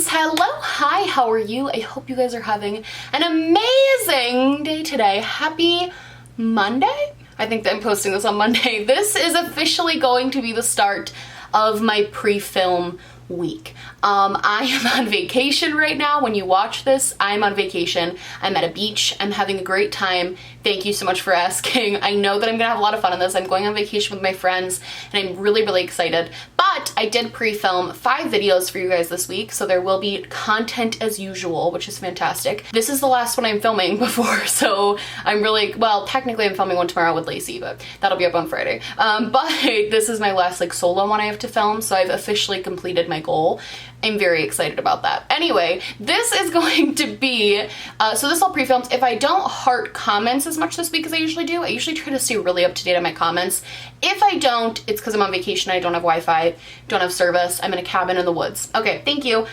friends. Hello, hi, how are you? I hope you guys are having an amazing day today. Happy Monday? I think that I'm posting this on Monday. This is officially going to be the start of my pre-film week. I am on vacation right now. When you watch this, I'm on vacation. I'm at a beach. I'm having a great time. Thank you so much for asking. I know that I'm gonna have a lot of fun on this. I'm going on vacation with my friends and I'm really excited. But I did pre-film 5 videos for you guys this week, so there will be content as usual, which is fantastic. This is the last one I'm filming before, so I'm really, well, technically I'm filming one tomorrow with Lacey, but that'll be up on Friday. But this is my last like solo one I have to film, so I've officially completed my goal. I'm very excited about that. Anyway, this is going to be, so this all pre-filmed. If I don't heart comments as much this week as I usually do, I usually try to stay really up to date on my comments. If I don't, it's because I'm on vacation, I don't have Wi-Fi, don't have service, I'm in a cabin in the woods. Okay, thank you.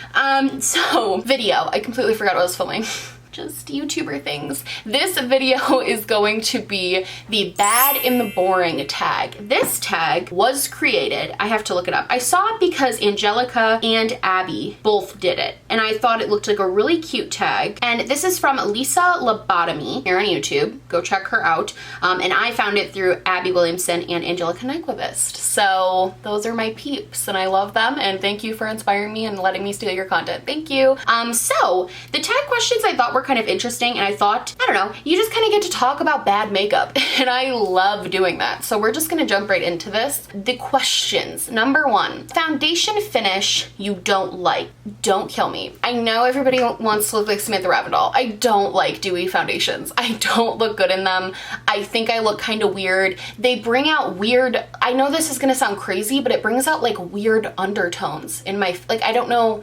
So, video, I completely forgot what I was filming. Just YouTuber things. This video is going to be the bad and the boring tag. This tag was created, I have to look it up. I saw it because Angelica and Abby both did it, and I thought it looked like a really cute tag. And this is from Lisa Lobotomy here on YouTube. Go check her out. And I found it through Abby Williamson and Angelica Nyquist. So those are my peeps, and I love them. And thank you for inspiring me and letting me steal your content. Thank you. So the tag questions I thought were kind of interesting, and I thought, I don't know, you just kind of get to talk about bad makeup, and I love doing that. So we're just gonna jump right into this. The questions. Number 1, foundation finish you don't like. Don't kill me. I know everybody wants to look like Samantha Ravindal. I don't like dewy foundations. I don't look good in them. I think I look kind of weird. They bring out weird, I know this is gonna sound crazy, but it brings out like weird undertones in my, like, I don't know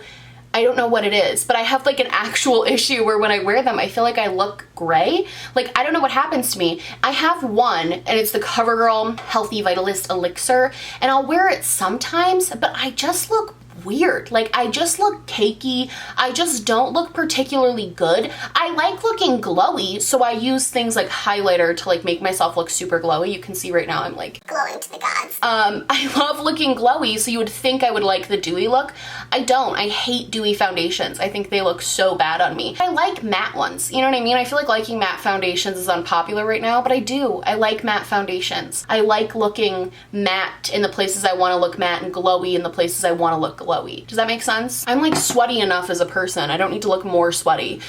what it is, but I have like an actual issue where when I wear them, I feel like I look gray. Like, I don't know what happens to me. I have one, and it's the CoverGirl Healthy Vitalist Elixir, and I'll wear it sometimes, but I just look weird. Like, I just look cakey. I just don't look particularly good. I like looking glowy, so I use things like highlighter to like make myself look super glowy. You can see right now I'm like glowing to the gods. I love looking glowy, so you would think I would like the dewy look. I don't. I hate dewy foundations. I think they look so bad on me. I like matte ones. You know what I mean? I feel like liking matte foundations is unpopular right now, but I do. I like matte foundations. I like looking matte in the places I want to look matte and glowy in the places I want to look glowy. Does that make sense? I'm like sweaty enough as a person. I don't need to look more sweaty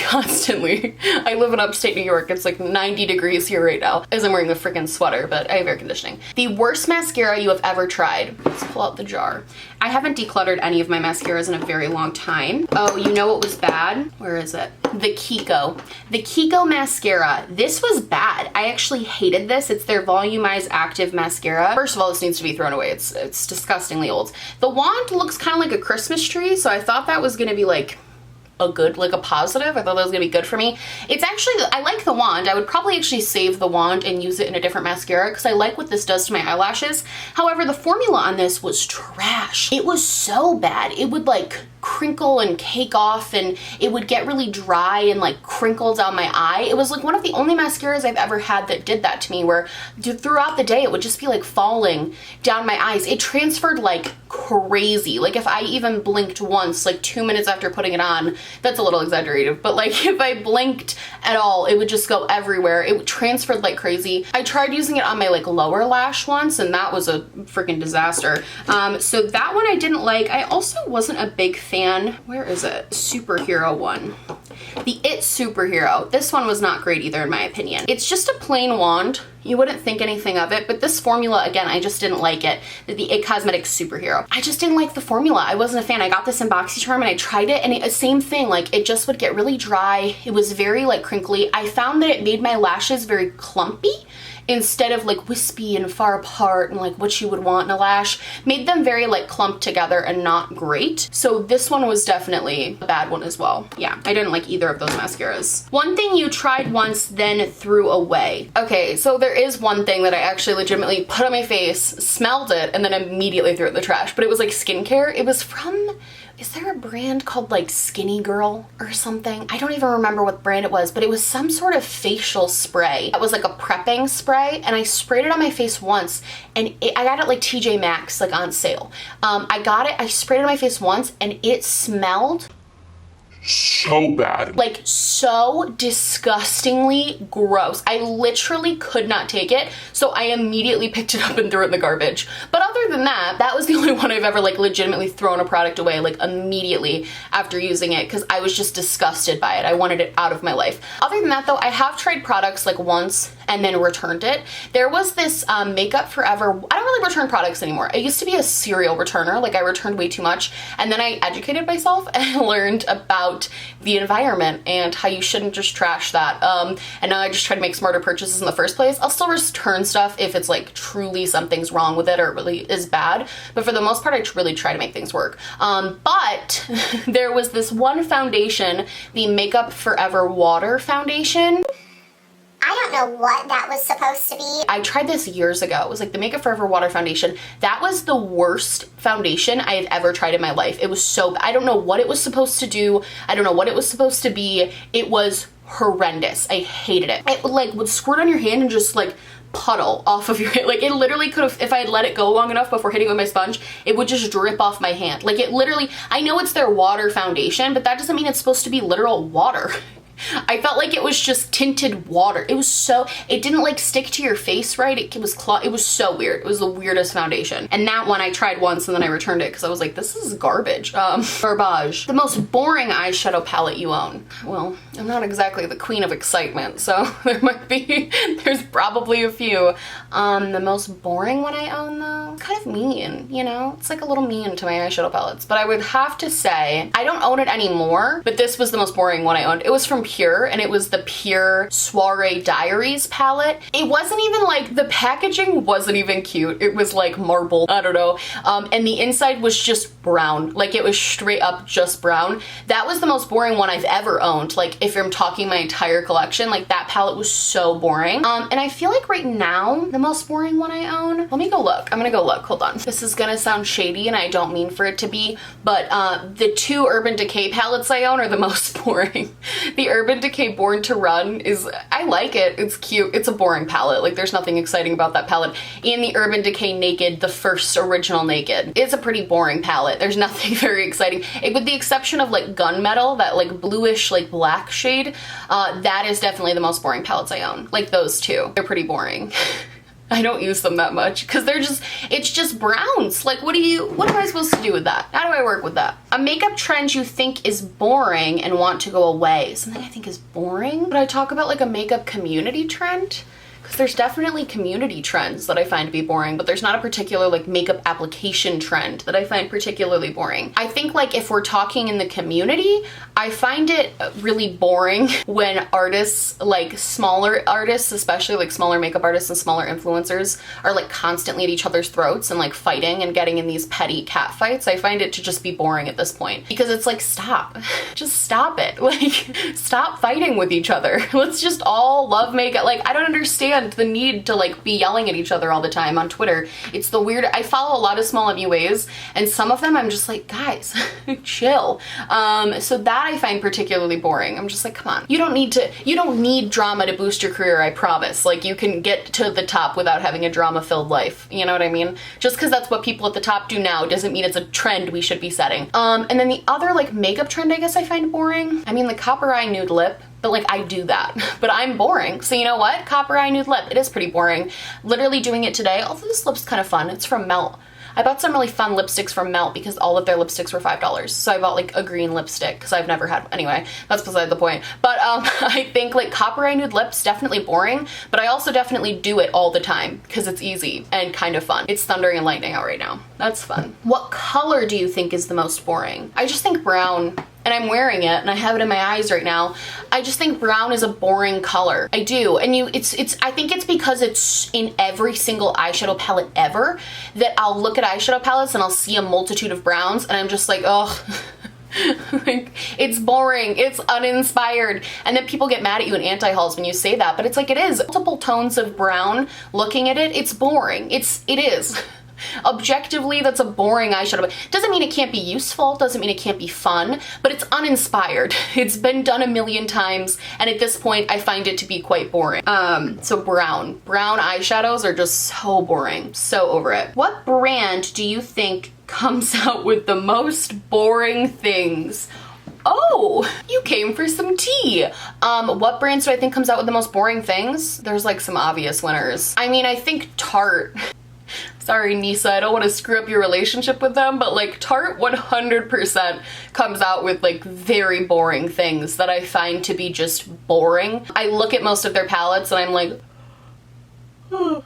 constantly. I live in upstate New York. It's like 90 degrees here right now as I'm wearing a freaking sweater, but I have air conditioning. The worst mascara you have ever tried. Let's pull out the jar. I haven't decluttered any of my mascaras in a very long time. Oh, you know what was bad? Where is it? The Kiko. The Kiko mascara. This was bad. I actually hated this. It's their Volumized Active Mascara. First of all, this needs to be thrown away. It's disgustingly old. The wand looks kind of like a Christmas tree, so I thought that was gonna be like a good, like a positive. I thought that was gonna be good for me. It's actually, I like the wand. I would probably actually save the wand and use it in a different mascara because I like what this does to my eyelashes. However, the formula on this was trash. It was so bad. It would like crinkle and cake off, and it would get really dry and like crinkle down my eye. It was like one of the only mascaras I've ever had that did that to me, where throughout the day it would just be like falling down my eyes. It transferred like crazy. Like if I even blinked once, like 2 minutes after putting it on, that's a little exaggerated, but like if I blinked at all, it would just go everywhere. It transferred like crazy. I tried using it on my like lower lash once, and that was a freaking disaster. So that one I didn't like. I also wasn't a big fan. Where is it? Superhero one. The It Superhero. This one was not great either in my opinion. It's just a plain wand. You wouldn't think anything of it, but this formula, again, I just didn't like it. The It Cosmetics Superhero. I just didn't like the formula. I wasn't a fan. I got this in BoxyCharm and I tried it, and same thing, like it just would get really dry. It was very like crinkly. I found that it made my lashes very clumpy instead of like wispy and far apart and like what you would want in a lash. Made them very like clumped together and not great. So this one was definitely a bad one as well. Yeah, I didn't like either of those mascaras. One thing you tried once then threw away. Okay, so there is one thing that I actually legitimately put on my face, smelled it, and then immediately threw it in the trash, but it was like skincare. It is there a brand called like Skinny Girl or something? I don't even remember what brand it was, but it was some sort of facial spray. It was like a prepping spray, and I sprayed it on my face once, and I got it like TJ Maxx, like on sale. I sprayed it on my face once, and it smelled so bad. Like so disgustingly gross. I literally could not take it, so I immediately picked it up and threw it in the garbage. But other than that, that was the only one I've ever like legitimately thrown a product away like immediately after using it, because I was just disgusted by it. I wanted it out of my life. Other than that though, I have tried products like once and then returned it. There was this Makeup Forever. I don't really return products anymore. I used to be a serial returner, like I returned way too much, and then I educated myself and learned about the environment and how you shouldn't just trash that. And now I just try to make smarter purchases in the first place. I'll still return stuff if it's like truly something's wrong with it or it really is bad, but for the most part I really try to make things work. But there was this one foundation, the Makeup Forever Water Foundation. I don't know what that was supposed to be. I tried this years ago. It was like the Makeup Forever Water Foundation. That was the worst foundation I have ever tried in my life. It was so bad. I don't know what it was supposed to do. I don't know what it was supposed to be. It was horrendous. I hated it. It like would squirt on your hand and just like puddle off of your hand. Like it literally could have, if I had let it go long enough before hitting it with my sponge, it would just drip off my hand. Like it literally, I know it's their water foundation, but that doesn't mean it's supposed to be literal water. I felt like it was just tinted water. It was so, it didn't like stick to your face right. It was it was so weird. It was the weirdest foundation. And that one I tried once and then I returned it because I was like, this is garbage. Garbage. The most boring eyeshadow palette you own. Well, I'm not exactly the queen of excitement, so there's probably a few. The most boring one I own though, it's kind of mean, you know? It's like a little mean to my eyeshadow palettes, but I would have to say, I don't own it anymore, but this was the most boring one I owned. It was from Pure, and it was the Pure Soiree Diaries palette. It wasn't even like, the packaging wasn't even cute. It was like marble, I don't know. And the inside was just brown. Like it was straight up just brown. That was the most boring one I've ever owned. Like if I'm talking my entire collection, like that palette was so boring. And I feel like right now, the most boring one I own, let me go look. I'm gonna go look, hold on. This is gonna sound shady and I don't mean for it to be, but the two Urban Decay palettes I own are the most boring. The Urban Decay Born to Run is, I like it, it's cute, it's a boring palette, like there's nothing exciting about that palette. And the Urban Decay Naked, the first original Naked, it's a pretty boring palette. There's nothing very exciting, with the exception of like Gunmetal, that like bluish like black shade. That is definitely the most boring palettes I own. Like those two, they're pretty boring. I don't use them that much because they're just, it's just browns. Like what am I supposed to do with that? How do I work with that? A makeup trend you think is boring and want to go away. Something I think is boring? Would I talk about like a makeup community trend? Because there's definitely community trends that I find to be boring, but there's not a particular like makeup application trend that I find particularly boring. I think like if we're talking in the community, I find it really boring when artists, like smaller artists, especially like smaller makeup artists and smaller influencers, are like constantly at each other's throats and like fighting and getting in these petty cat fights. I find it to just be boring at this point because it's like, stop, just stop it. Like stop fighting with each other. Let's just all love makeup. Like I don't understand the need to like be yelling at each other all the time on Twitter. It's the weird, I follow a lot of small MUAs and some of them I'm just like, guys, chill. So that I find particularly boring. I'm just like, come on. You don't need drama to boost your career, I promise. Like you can get to the top without having a drama-filled life. You know what I mean? Just because that's what people at the top do now doesn't mean it's a trend we should be setting. And then the other like makeup trend I guess I find boring. I mean the copper eye nude lip. But like I do that, but I'm boring. So you know what? Copper eye nude lip, it is pretty boring. Literally doing it today, although this lip's kind of fun. It's from Melt. I bought some really fun lipsticks from Melt because all of their lipsticks were $5. So I bought like a green lipstick because I've never had, anyway, that's beside the point. But I think like copper eye nude lips, definitely boring, but I also definitely do it all the time because it's easy and kind of fun. It's thundering and lightning out right now. That's fun. What color do you think is the most boring? I just think brown. And I'm wearing it and I have it in my eyes right now. I just think brown is a boring color. I do. And I think it's because it's in every single eyeshadow palette ever that I'll look at eyeshadow palettes and I'll see a multitude of browns and I'm just like, oh, like it's boring, it's uninspired. And then people get mad at you in anti-hauls when you say that, but it's like, it is multiple tones of brown. Looking at it, it's boring. It is. Objectively, that's a boring eyeshadow. Doesn't mean it can't be useful, doesn't mean it can't be fun, but it's uninspired. It's been done a million times, and at this point, I find it to be quite boring. So brown eyeshadows are just so boring. So over it. What brand do you think comes out with the most boring things? Oh, you came for some tea. What brands do I think comes out with the most boring things? There's like some obvious winners. I mean, I think Tarte. Sorry, Nisa, I don't want to screw up your relationship with them, but like Tarte 100% comes out with like very boring things that I find to be just boring. I look at most of their palettes and I'm like, oh.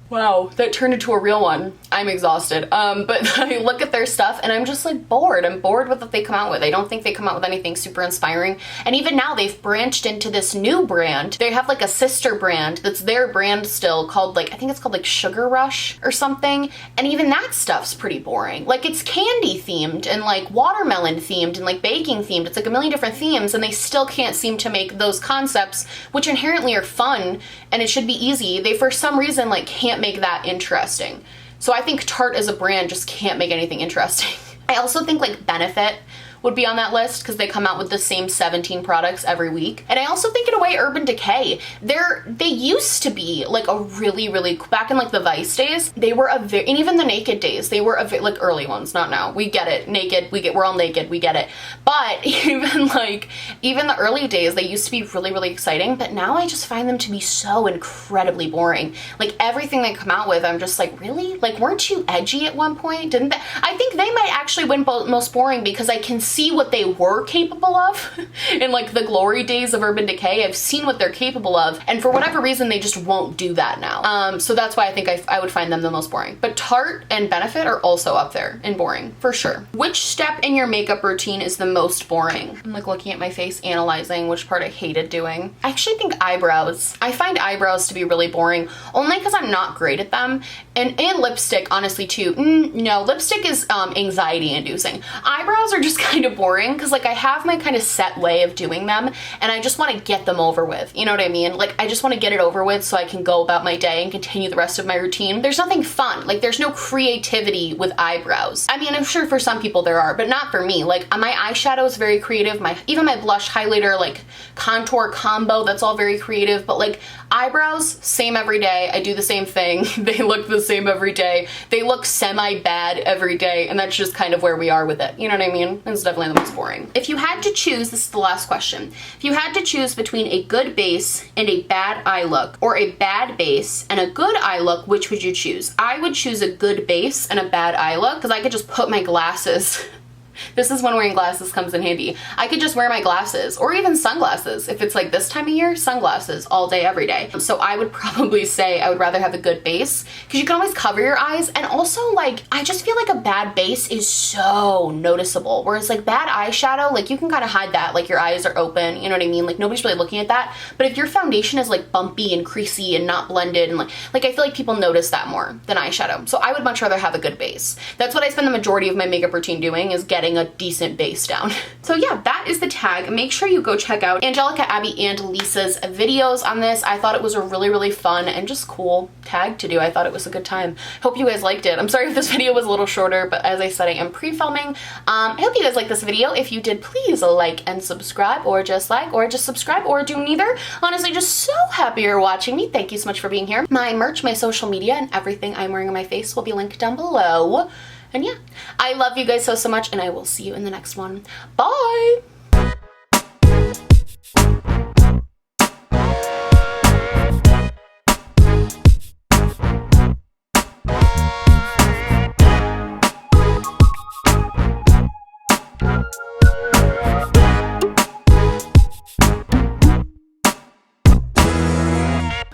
Wow, that turned into a real one. I'm exhausted. But I look at their stuff and I'm just like bored. I'm bored with what they come out with. I don't think they come out with anything super inspiring. And even now they've branched into this new brand. They have like a sister brand that's their brand still called like, I think it's called like Sugar Rush or something. And even that stuff's pretty boring. Like it's candy themed and like watermelon themed and like baking themed. It's like a million different themes and they still can't seem to make those concepts, which inherently are fun and it should be easy. They for some reason like can't make that interesting. So I think Tarte as a brand just can't make anything interesting. I also think like Benefit would be on that list because they come out with the same 17 products every week. And I also think in a way Urban Decay, they used to be like a really, back in like the Vice days, they were and even the Naked days, they were like early ones, not now. We get it, Naked, we're all naked, we get it. But even the early days, they used to be really exciting, but now I just find them to be so incredibly boring. Like everything they come out with, I'm just like, really? Like weren't you edgy at one point? Didn't they? I think they might actually win most boring because I can see what they were capable of in like the glory days of Urban Decay. I've seen what they're capable of, and for whatever reason they just won't do that now. So that's why I think I would find them the most boring. But Tarte and Benefit are also up there in boring for sure. Which step in your makeup routine is the most boring? I'm like looking at my face, analyzing which part I hated doing. I actually think eyebrows. I find eyebrows to be really boring only because I'm not great at them, and lipstick honestly too. No, lipstick is anxiety inducing. Eyebrows are just kind of boring because like I have my kind of set way of doing them and I just want to get them over with, you know what I mean? Like I just want to get it over with so I can go about my day and continue the rest of my routine. There's nothing fun, like there's no creativity with eyebrows. I mean, I'm sure for some people there are, but not for me. Like my eyeshadow is very creative, even my blush highlighter like contour combo, that's all very creative, but like eyebrows, same every day. I do the same thing. They look the same every day. They look semi-bad every day, and that's just kind of where we are with it. You know what I mean? It's definitely the most boring. If you had to choose, this is the last question, if you had to choose between a good base and a bad eye look, or a bad base and a good eye look, which would you choose? I would choose a good base and a bad eye look because I could just put my glasses This is when wearing glasses comes in handy. I could just wear my glasses or even sunglasses. If it's like this time of year, sunglasses all day, every day. So I would probably say I would rather have a good base because you can always cover your eyes. And also like, I just feel like a bad base is so noticeable. Whereas like bad eyeshadow, like you can kind of hide that, like your eyes are open, you know what I mean? Like nobody's really looking at that. But if your foundation is like bumpy and creasy and not blended and like I feel like people notice that more than eyeshadow. So I would much rather have a good base. That's what I spend the majority of my makeup routine doing, is getting a decent base down. So yeah, that is the tag. Make sure you go check out Angelica, Abby, and Lisa's videos on this. I thought it was a really, really fun and just cool tag to do. I thought it was a good time. Hope you guys liked it. I'm sorry if this video was a little shorter, but as I said, I am pre-filming. I hope you guys liked this video. If you did, please like and subscribe, or just like, or just subscribe, or do neither. Honestly, just so happy you're watching me. Thank you so much for being here. My merch, my social media, and everything I'm wearing on my face will be linked down below. And yeah, I love you guys so, so much, and I will see you in the next one. Bye!